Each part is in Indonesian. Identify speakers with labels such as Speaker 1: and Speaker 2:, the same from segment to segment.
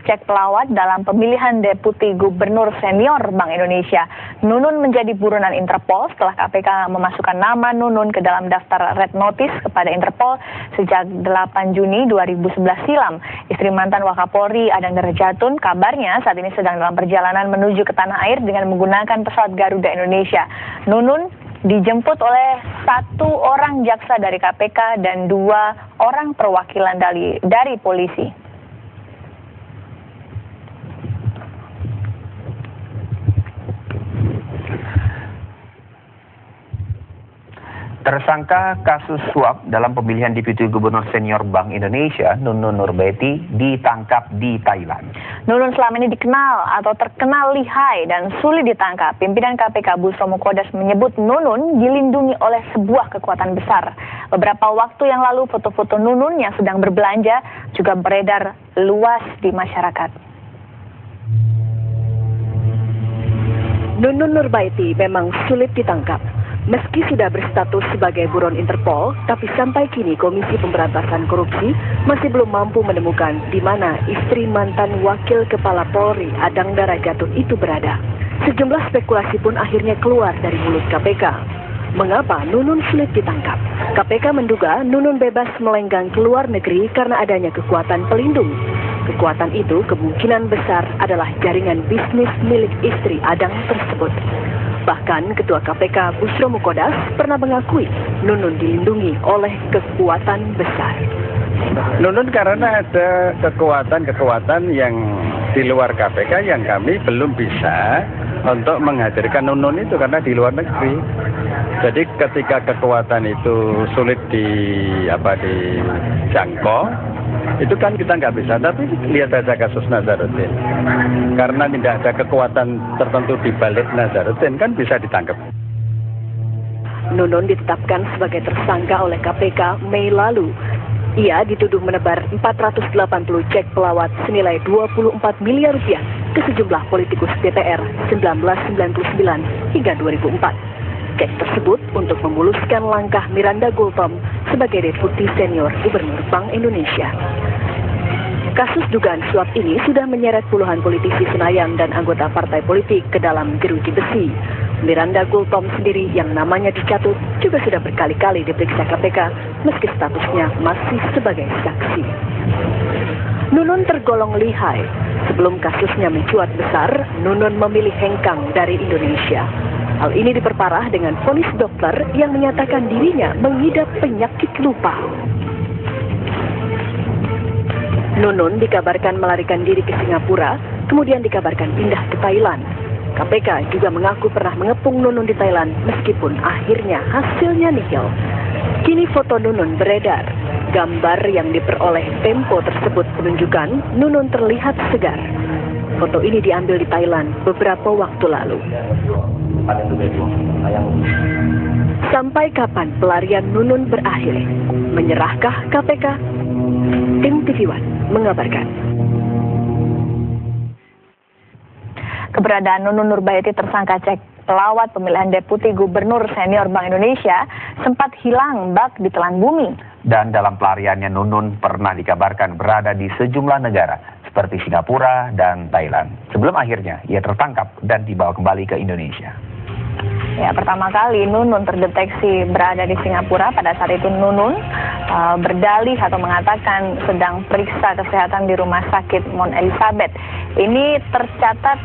Speaker 1: cek pelawat dalam pemilihan Deputi Gubernur Senior Bank Indonesia. Nunun menjadi buronan Interpol setelah KPK memasukkan nama Nunun ke dalam daftar Red Notice kepada Interpol sejak 8 Juni 2011 silam. Istri mantan Wakapolri Adang Darjatun kabarnya saat ini sedang dalam perjalanan menuju ke tanah air dengan menggunakan pesawat Garuda Indonesia. Nunun dijemput oleh 1 orang jaksa dari KPK dan 2 orang perwakilan dari polisi.
Speaker 2: Tersangka kasus suap dalam pemilihan Deputi Gubernur Senior Bank Indonesia, Nunun Nurbaiti, ditangkap di Thailand.
Speaker 1: Nunun selama ini dikenal atau terkenal lihai dan sulit ditangkap. Pimpinan KPK Busro Mukodas menyebut Nunun dilindungi oleh sebuah kekuatan besar. Beberapa waktu yang lalu foto-foto Nunun yang sedang berbelanja juga beredar luas di masyarakat.
Speaker 3: Nunun Nurbaiti memang sulit ditangkap. Meski sudah berstatus sebagai buron Interpol, tapi sampai kini Komisi Pemberantasan Korupsi masih belum mampu menemukan di mana istri mantan Wakil Kepala Polri Adang Darjatun itu berada. Sejumlah spekulasi pun akhirnya keluar dari mulut KPK. Mengapa Nunun sulit ditangkap? KPK menduga Nunun bebas melenggang ke luar negeri karena adanya kekuatan pelindung. Kekuatan itu kemungkinan besar adalah jaringan bisnis milik istri Adang tersebut. Bahkan Ketua KPK Busro Mukodas pernah mengakui Nunun dilindungi oleh kekuatan besar.
Speaker 4: Nunun karena ada kekuatan yang di luar KPK yang kami belum bisa untuk menghadirkan Nunun itu karena di luar negeri. Jadi ketika kekuatan itu sulit dijangkau, itu kan kita nggak bisa. Tapi lihat aja kasus Nazarudin. Karena tidak ada kekuatan tertentu di balik Nazarudin, kan bisa ditangkap.
Speaker 3: Nunun ditetapkan sebagai tersangka oleh KPK Mei lalu. Ia dituduh menebar 480 cek pelawat senilai 24 miliar rupiah ke sejumlah politikus DPR 1999 hingga 2004. Cek tersebut untuk memuluskan langkah Miranda Gultom sebagai Deputi Senior Gubernur Bank Indonesia. Kasus dugaan suap ini sudah menyeret puluhan politisi Senayan dan anggota partai politik ke dalam jeruji besi. Miranda Gultom sendiri yang namanya dicatut juga sudah berkali-kali diperiksa KPK meski statusnya masih sebagai saksi. Nunun tergolong lihai. Sebelum kasusnya mencuat besar, Nunun memilih hengkang dari Indonesia. Hal ini diperparah dengan vonis dokter yang menyatakan dirinya mengidap penyakit lupa. Nunun dikabarkan melarikan diri ke Singapura, kemudian dikabarkan pindah ke Thailand. KPK juga mengaku pernah mengepung Nunun di Thailand meskipun akhirnya hasilnya nihil. Kini foto Nunun beredar. Gambar yang diperoleh Tempo tersebut menunjukkan Nunun terlihat segar. Foto ini diambil di Thailand beberapa waktu lalu. Sampai kapan pelarian Nunun berakhir? Menyerahkah KPK? Tim TV One mengabarkan.
Speaker 1: Keberadaan Nunun Nurbaiti tersangka cek pelawat pemilihan Deputi Gubernur Senior Bank Indonesia sempat hilang bak di telan bumi.
Speaker 2: Dan dalam pelariannya Nunun pernah dikabarkan berada di sejumlah negara seperti Singapura dan Thailand. Sebelum akhirnya ia tertangkap dan dibawa kembali ke Indonesia.
Speaker 1: Ya, pertama kali Nunun terdeteksi berada di Singapura. Pada saat itu Nunun berdalih atau mengatakan sedang periksa kesehatan di Rumah Sakit Mount Elizabeth. Ini tercatat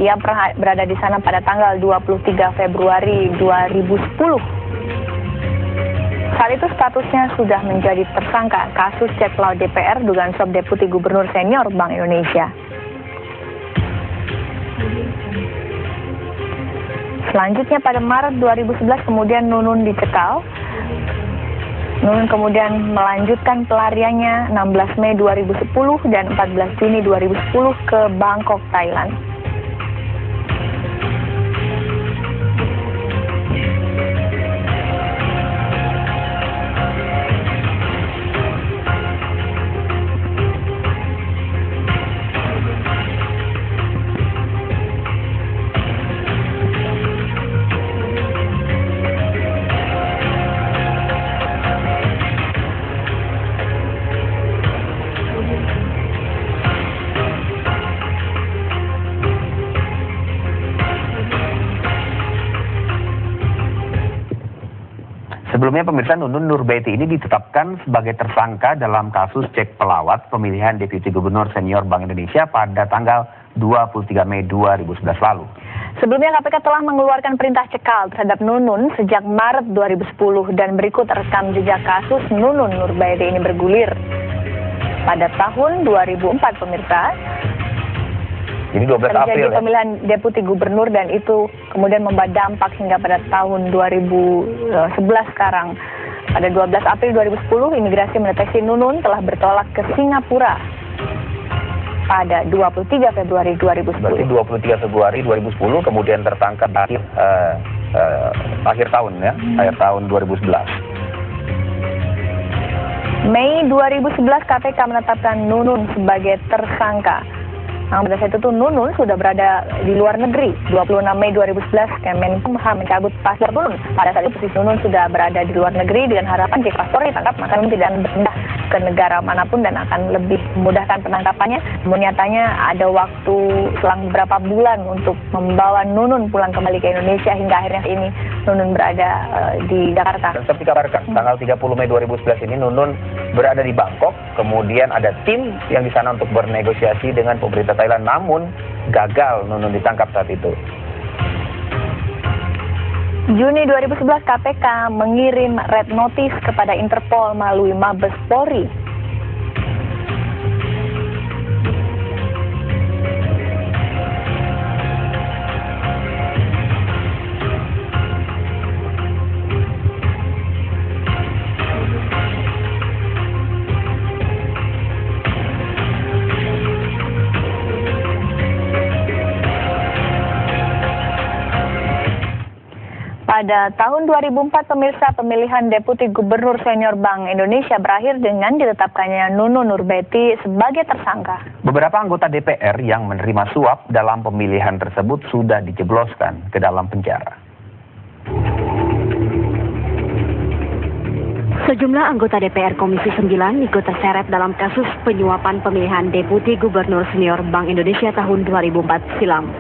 Speaker 1: ia pernah berada di sana pada tanggal 23 Februari 2010. Saat itu statusnya sudah menjadi tersangka kasus cek pelawat DPR dugaan suap Deputi Gubernur Senior Bank Indonesia. Selanjutnya pada Maret 2011 kemudian Nunun dicekal. Nunun kemudian melanjutkan pelariannya 16 Mei 2010 dan 14 Juni 2010 ke Bangkok, Thailand.
Speaker 2: Sebelumnya pemirsa, Nunun Nurbaiti ini ditetapkan sebagai tersangka dalam kasus cek pelawat pemilihan Deputi Gubernur Senior Bank Indonesia pada tanggal 23 Mei 2011 lalu.
Speaker 1: Sebelumnya KPK telah mengeluarkan perintah cekal terhadap Nunun sejak Maret 2010 dan berikut rekam jejak kasus Nunun Nurbaiti ini bergulir. Pada tahun 2004 pemirsa,
Speaker 2: Ini 12 April
Speaker 1: terjadi
Speaker 2: ya?
Speaker 1: pemilihan Deputi Gubernur dan itu kemudian membawa dampak hingga pada tahun 2011 sekarang. Pada 12 April 2010, imigrasi mendeteksi Nunun telah bertolak ke Singapura pada 23 Februari 2010.
Speaker 2: Berarti 23 Februari 2010 kemudian tertangkap akhir tahun ya, akhir tahun 2011.
Speaker 1: Mei 2011 KPK menetapkan Nunun sebagai tersangka. Nah, pada saat itu Nunun sudah berada di luar negeri. 26 Mei 2011 Kemenkumham mencabut paspor Nunun. Pada saat itu posisi Nunun sudah berada di luar negeri dengan harapan jika paspor ditangkap maka Nunun tidak akan berpindah ke negara manapun dan akan lebih memudahkan penangkapannya. Namun nyatanya ada waktu selang beberapa bulan untuk membawa Nunun pulang kembali ke Indonesia hingga akhirnya ini Nunun berada di Jakarta.
Speaker 2: Dan seperti kabarkan, tanggal 30 Mei 2011 ini Nunun berada di Bangkok, kemudian ada tim yang di sana untuk bernegosiasi dengan pemerintah Thailand, namun gagal Nunun ditangkap saat itu.
Speaker 1: Juni 2011 KPK mengirim red notice kepada Interpol melalui Mabes Polri. Pada tahun 2004 pemirsa, pemilihan Deputi Gubernur Senior Bank Indonesia berakhir dengan ditetapkannya Nunun Nurbaiti sebagai tersangka.
Speaker 2: Beberapa anggota DPR yang menerima suap dalam pemilihan tersebut sudah dijebloskan ke dalam penjara.
Speaker 3: Sejumlah anggota DPR Komisi 9 ikut terseret dalam kasus penyuapan pemilihan Deputi Gubernur Senior Bank Indonesia tahun 2004 silam.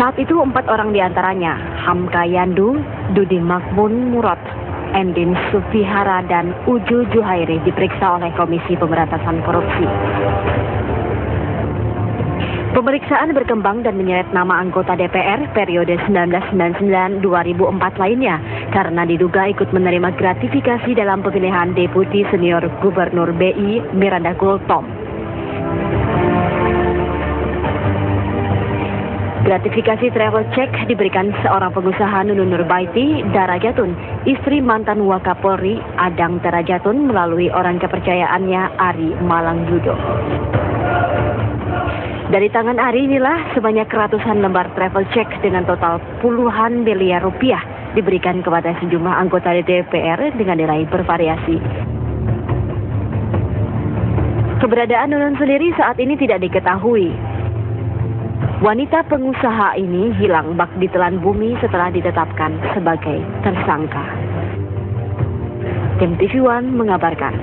Speaker 3: Saat itu 4 orang diantaranya, Hamka Yandu, Dudi Makmun Murad, Endin Sufihara, dan Uju Juhairi diperiksa oleh Komisi Pemberantasan Korupsi. Pemeriksaan berkembang dan menyeret nama anggota DPR periode 1999-2004 lainnya karena diduga ikut menerima gratifikasi dalam pemilihan Deputi Senior Gubernur BI Miranda Gultom. Gratifikasi travel check diberikan seorang pengusaha Nunun Nurbaiti Darajatun, istri mantan Wakapolri Adang Darajatun melalui orang kepercayaannya Ari Malangyudo. Dari tangan Ari inilah sebanyak ratusan lembar travel check dengan total puluhan miliar rupiah diberikan kepada sejumlah anggota DPR dengan nilai bervariasi. Keberadaan Nunun sendiri saat ini tidak diketahui. Wanita pengusaha ini hilang bak ditelan bumi setelah ditetapkan sebagai tersangka. Tim TV One mengabarkan.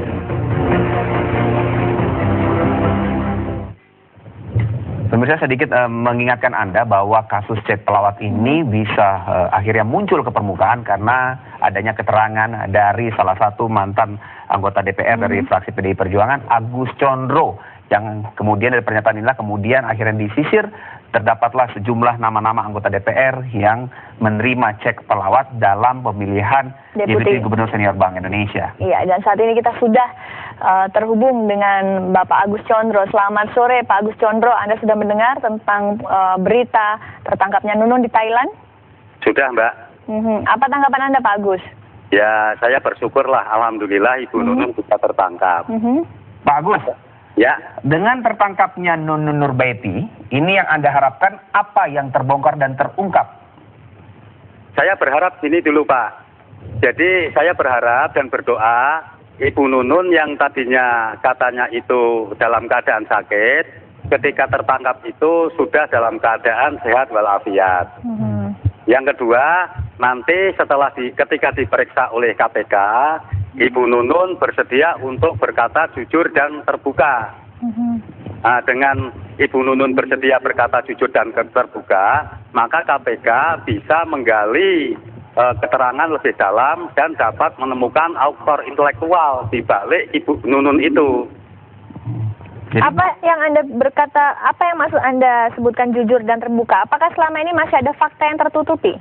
Speaker 2: Pemirsa, sedikit mengingatkan Anda bahwa kasus cek pelawat ini bisa akhirnya muncul ke permukaan karena adanya keterangan dari salah satu mantan anggota DPR dari fraksi PDI Perjuangan, Agus Condro, yang kemudian dari pernyataan inilah kemudian akhirnya disisir, terdapatlah sejumlah nama-nama anggota DPR yang menerima cek pelawat dalam pemilihan Deputi Gubernur Senior Bank Indonesia.
Speaker 1: Iya, dan saat ini kita sudah terhubung dengan Bapak Agus Condro. Selamat sore Pak Agus Condro, Anda sudah mendengar tentang berita tertangkapnya Nunun di Thailand?
Speaker 5: Sudah, Mbak.
Speaker 1: Apa tanggapan Anda Pak Agus?
Speaker 5: Ya, saya bersyukurlah, alhamdulillah Ibu Nunun bisa tertangkap.
Speaker 2: Pak Agus,
Speaker 5: ya,
Speaker 2: dengan tertangkapnya Nunun Nurbaiti, ini yang Anda harapkan apa yang terbongkar dan terungkap?
Speaker 5: saya berharap gini dulu, Pak. Jadi saya berharap dan berdoa Ibu Nunun yang tadinya katanya itu dalam keadaan sakit, ketika tertangkap itu sudah dalam keadaan sehat walafiat. Yang kedua, nanti setelah ketika diperiksa oleh KPK, Ibu Nunun bersedia untuk berkata jujur dan terbuka. Nah, dengan Ibu Nunun bersedia berkata jujur dan terbuka, maka KPK bisa menggali keterangan lebih dalam dan dapat menemukan aktor intelektual di balik Ibu Nunun itu.
Speaker 2: Jadi,
Speaker 1: Apa yang Anda berkata, apa yang maksud Anda sebutkan jujur dan terbuka? Apakah selama ini masih ada fakta yang tertutupi?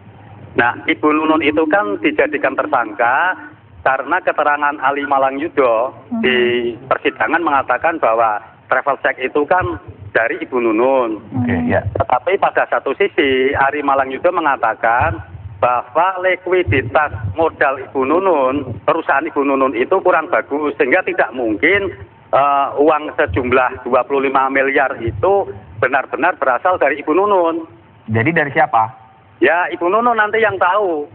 Speaker 5: Nah, Ibu Nunun itu kan dijadikan tersangka karena keterangan Ali Malang Yudo di persidangan mengatakan bahwa travel check itu kan dari Ibu Nunun.
Speaker 2: oke, ya.
Speaker 5: Tetapi pada satu sisi, Ali Malang Yudo mengatakan bahwa likuiditas modal Ibu Nunun, perusahaan Ibu Nunun itu kurang bagus, sehingga tidak mungkin uang sejumlah 25 miliar itu benar-benar berasal dari Ibu Nunun.
Speaker 2: Jadi dari siapa?
Speaker 5: Ya, Ibu Nunun nanti yang tahu.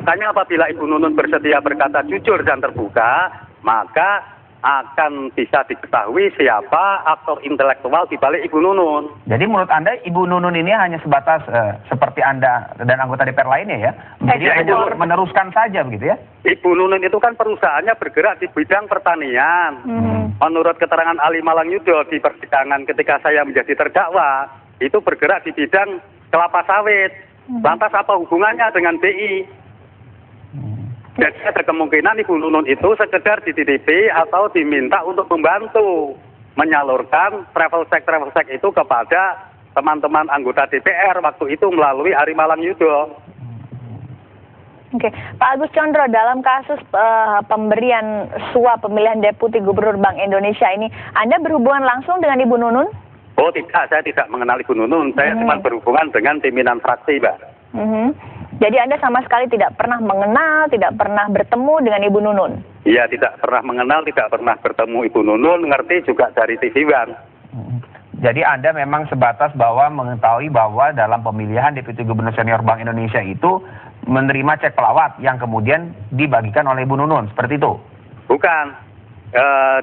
Speaker 5: Makanya apabila Ibu Nunun bersedia berkata jujur dan terbuka, maka akan bisa diketahui siapa aktor intelektual di balik Ibu Nunun.
Speaker 2: Jadi menurut Anda Ibu Nunun ini hanya sebatas seperti Anda dan anggota DPR lainnya ya? Jadi hanya meneruskan saja begitu ya?
Speaker 5: Ibu Nunun itu kan perusahaannya bergerak di bidang pertanian. Menurut keterangan Ali Malang Yudo di persidangan ketika saya menjadi terdakwa, itu bergerak di bidang kelapa sawit. Lantas apa hubungannya dengan BI? Jadi ada kemungkinan Ibu Nunun itu sekedar dititipi atau diminta untuk membantu menyalurkan travel check itu kepada teman-teman anggota DPR waktu itu melalui Ari Malang Yudo.
Speaker 1: Oke, Pak Agus Condro, dalam kasus pemberian suap pemilihan Deputi Gubernur Bank Indonesia ini, Anda berhubungan langsung dengan Ibu Nunun?
Speaker 5: Oh tidak, saya tidak mengenal Ibu Nunun, saya cuma berhubungan dengan pimpinan fraksi, Mbak.
Speaker 1: Jadi Anda sama sekali tidak pernah mengenal, tidak pernah bertemu dengan Ibu Nunun?
Speaker 5: Iya, tidak pernah mengenal, tidak pernah bertemu Ibu Nunun, ngerti juga dari TV One.
Speaker 2: Jadi Anda memang sebatas bahwa mengetahui bahwa dalam pemilihan Deputi Gubernur Senior Bank Indonesia itu menerima cek pelawat yang kemudian dibagikan oleh Ibu Nunun, seperti itu?
Speaker 5: Bukan,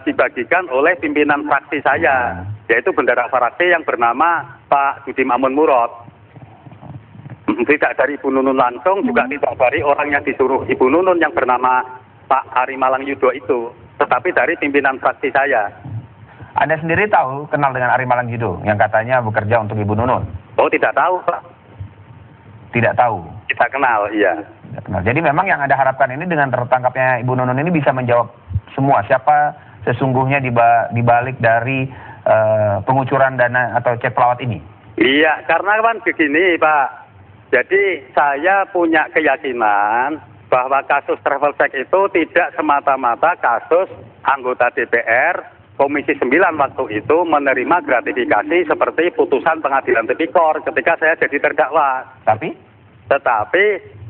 Speaker 5: dibagikan oleh pimpinan fraksi saya, yaitu bendara fraksi yang bernama Pak Dudim Amun Murad. Tidak dari Ibu Nunun langsung, juga tidak dari orang yang disuruh Ibu Nunun yang bernama Pak Ari Malang Yudo itu, tetapi dari pimpinan fraksi saya.
Speaker 2: Anda sendiri tahu, kenal dengan Ari Malang Yudo yang katanya bekerja untuk Ibu Nunun?
Speaker 5: Oh, tidak tahu, Pak.
Speaker 2: Tidak tahu?
Speaker 5: Tidak kenal, iya.
Speaker 2: Tidak kenal. Jadi memang yang Anda harapkan ini dengan tertangkapnya Ibu Nunun ini bisa menjawab semua siapa sesungguhnya di balik dari pengucuran dana atau cek pelawat ini? Iya,
Speaker 5: karena kan begini, Pak. Jadi saya punya keyakinan bahwa kasus travel check itu tidak semata-mata kasus anggota DPR Komisi 9 waktu itu menerima gratifikasi seperti putusan pengadilan tipikor ketika saya jadi terdakwa. Tetapi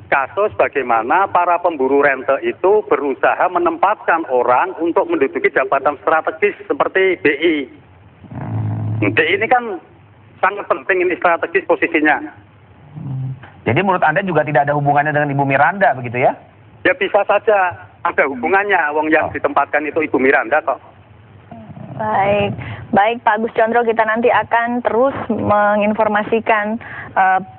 Speaker 5: kasus bagaimana para pemburu rente itu berusaha menempatkan orang untuk menduduki jabatan strategis seperti BI. BI ini kan sangat penting ini strategis posisinya.
Speaker 2: Jadi menurut Anda juga tidak ada hubungannya dengan Ibu Miranda begitu ya?
Speaker 5: Ya bisa saja ada hubungannya, wong yang ditempatkan itu Ibu Miranda kok.
Speaker 1: Baik Pak Agus Condro, kita nanti akan terus menginformasikan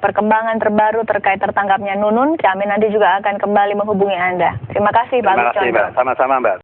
Speaker 1: perkembangan terbaru terkait tertangkapnya Nunun. Kami nanti juga akan kembali menghubungi Anda. Terima kasih Pak Agus Condro.
Speaker 5: Terima kasih Mbak, sama-sama Mbak.